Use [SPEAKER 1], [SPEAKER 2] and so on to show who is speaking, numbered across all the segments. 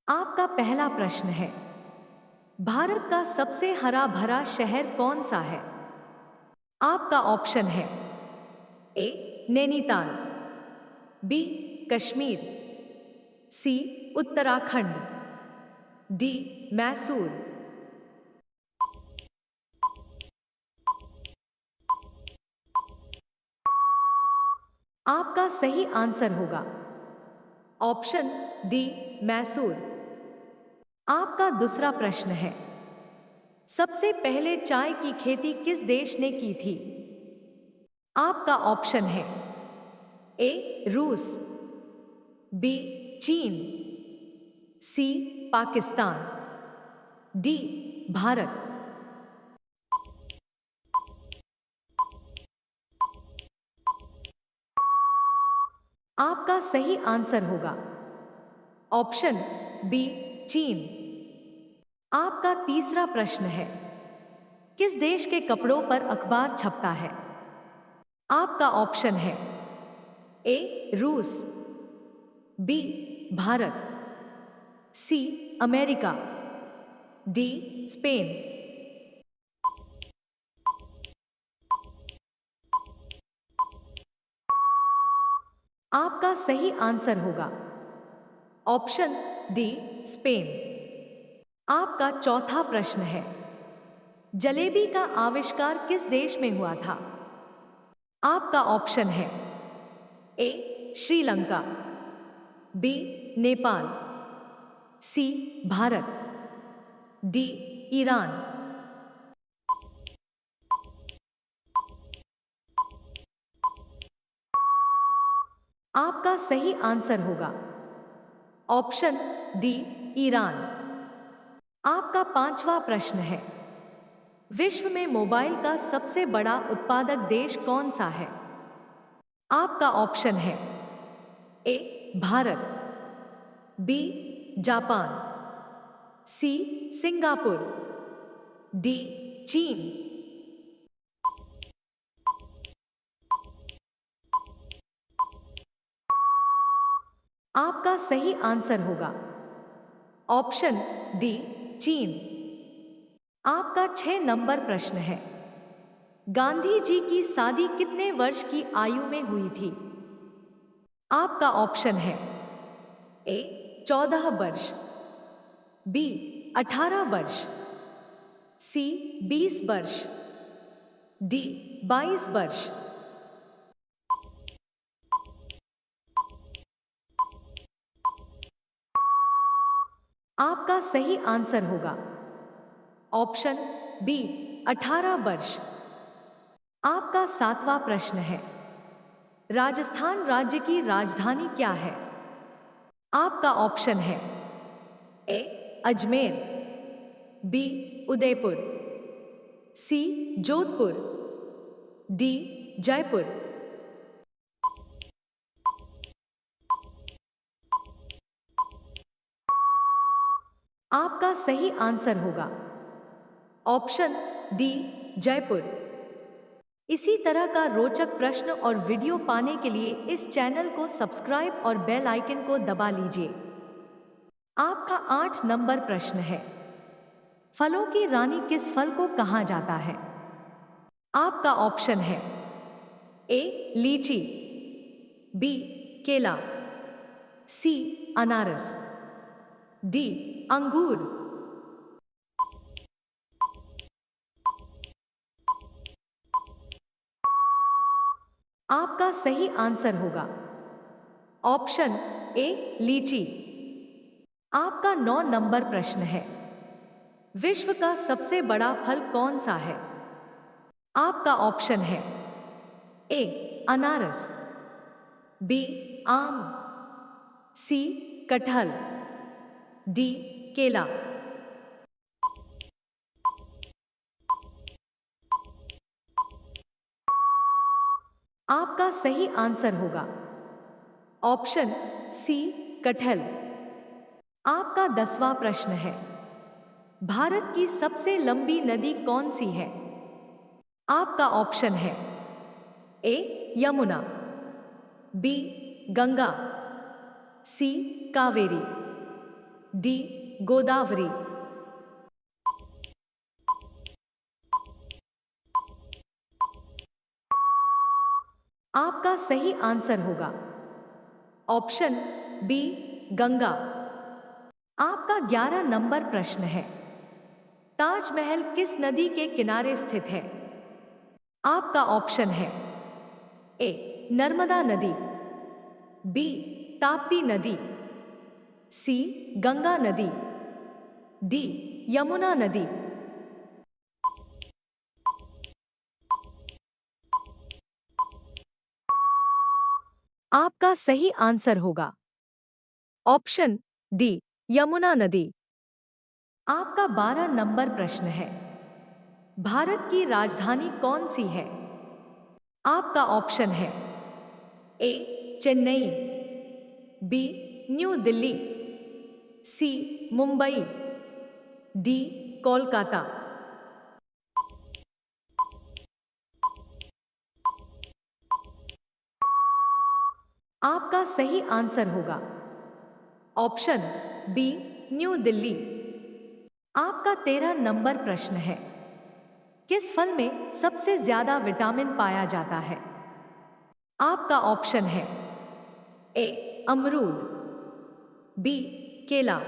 [SPEAKER 1] आपका पहला प्रश्न है, भारत का सबसे हरा भरा शहर कौन सा है? आपका ऑप्शन है ए नैनीताल, बी कश्मीर, सी उत्तराखंड, डी मैसूर। आपका सही आंसर होगा ऑप्शन डी मैसूर। आपका दूसरा प्रश्न है, सबसे पहले चाय की खेती किस देश ने की थी? आपका ऑप्शन है ए रूस, बी चीन, सी पाकिस्तान, डी भारत। आपका सही आंसर होगा ऑप्शन बी चीन। आपका तीसरा प्रश्न है, किस देश के कपड़ों पर अखबार छपता है? आपका ऑप्शन है ए रूस, B Bharat, C America, D Spain. आपका सही आंसर होगा ऑप्शन डी स्पेन। आपका चौथा प्रश्न है, जलेबी का आविष्कार किस देश में हुआ था? आपका ऑप्शन है ए श्रीलंका, बी नेपाल, सी भारत, डी ईरान। आपका सही आंसर होगा ऑप्शन डी ईरान। आपका पांचवा प्रश्न है, विश्व में मोबाइल का सबसे बड़ा उत्पादक देश कौन सा है? आपका ऑप्शन है A Bharat, B Japan, C Singapore, D चीन। आपका सही आंसर होगा ऑप्शन डी चीन। आपका 6 नंबर प्रश्न है, गांधी जी की शादी कितने वर्ष की आयु में हुई थी? आपका ऑप्शन है ए 14 वर्ष, बी 18 वर्ष, सी 20 वर्ष, डी 22 वर्ष। आपका सही आंसर होगा ऑप्शन बी 18 वर्ष। आपका 7वां प्रश्न है, राजस्थान राज्य की राजधानी क्या है? आपका ऑप्शन है ए अजमेर, बी उदयपुर, सी जोधपुर, डी जयपुर। आपका सही आंसर होगा ऑप्शन डी जयपुर। इसी तरह का रोचक प्रश्न और वीडियो पाने के लिए इस चैनल को सब्सक्राइब और बेल आइकन को दबा लीजिए। आपका 8 नंबर प्रश्न है, फलों की रानी किस फल को कहा जाता है? आपका ऑप्शन है ए लीची, बी केला, सी अनारस, डी अंगूर। आपका सही आंसर होगा ऑप्शन ए लीची। आपका 9 नंबर प्रश्न है, विश्व का सबसे बड़ा फल कौन सा है? आपका ऑप्शन है ए अनारस, बी आम, सी कटहल, डी केला। आपका सही आंसर होगा ऑप्शन सी कटहल। आपका 10वां प्रश्न है, भारत की सबसे लंबी नदी कौन सी है? आपका ऑप्शन है ए यमुना, बी गंगा, सी कावेरी, डी गोदावरी। आपका सही आंसर होगा ऑप्शन बी गंगा। आपका 11 नंबर प्रश्न है, ताजमहल किस नदी के किनारे स्थित है? आपका ऑप्शन है ए नर्मदा नदी, बी ताप्ती नदी, सी गंगा नदी, डी यमुना नदी। आपका सही आंसर होगा ऑप्शन डी यमुना नदी। आपका 12 नंबर प्रश्न है, भारत की राजधानी कौन सी है? आपका ऑप्शन है ए चेन्नई, बी न्यू दिल्ली, सी मुंबई, डी कोलकाता। आपका सही आंसर होगा ऑप्शन बी न्यू दिल्ली। आपका 13 नंबर प्रश्न है, किस फल में सबसे ज्यादा विटामिन पाया जाता है? आपका ऑप्शन है ए अमरूद, बी केला,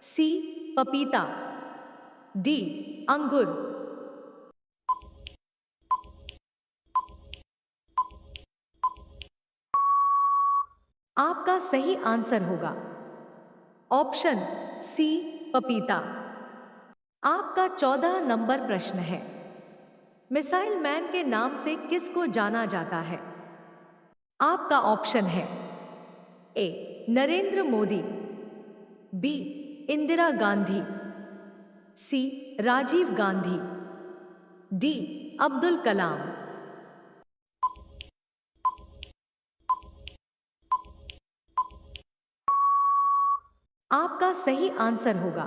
[SPEAKER 1] सी पपीता, डी अंगूर। आपका सही आंसर होगा ऑप्शन सी पपीता। आपका 14 नंबर प्रश्न है, मिसाइल मैन के नाम से किसको जाना जाता है? आपका ऑप्शन है ए नरेंद्र मोदी, बी इंदिरा गांधी, सी राजीव गांधी, डी अब्दुल कलाम। आपका सही आंसर होगा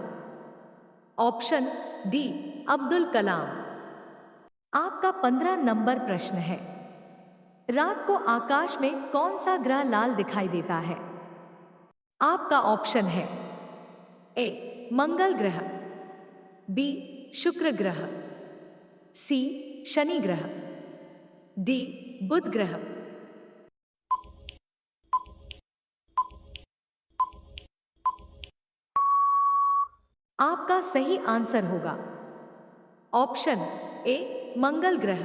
[SPEAKER 1] ऑप्शन डी अब्दुल कलाम। आपका 15 नंबर प्रश्न है, रात को आकाश में कौन सा ग्रह लाल दिखाई देता है? आपका ऑप्शन है ए मंगल ग्रह, बी शुक्र ग्रह, सी शनि ग्रह, डी बुध ग्रह। आपका सही आंसर होगा ऑप्शन ए मंगल ग्रह।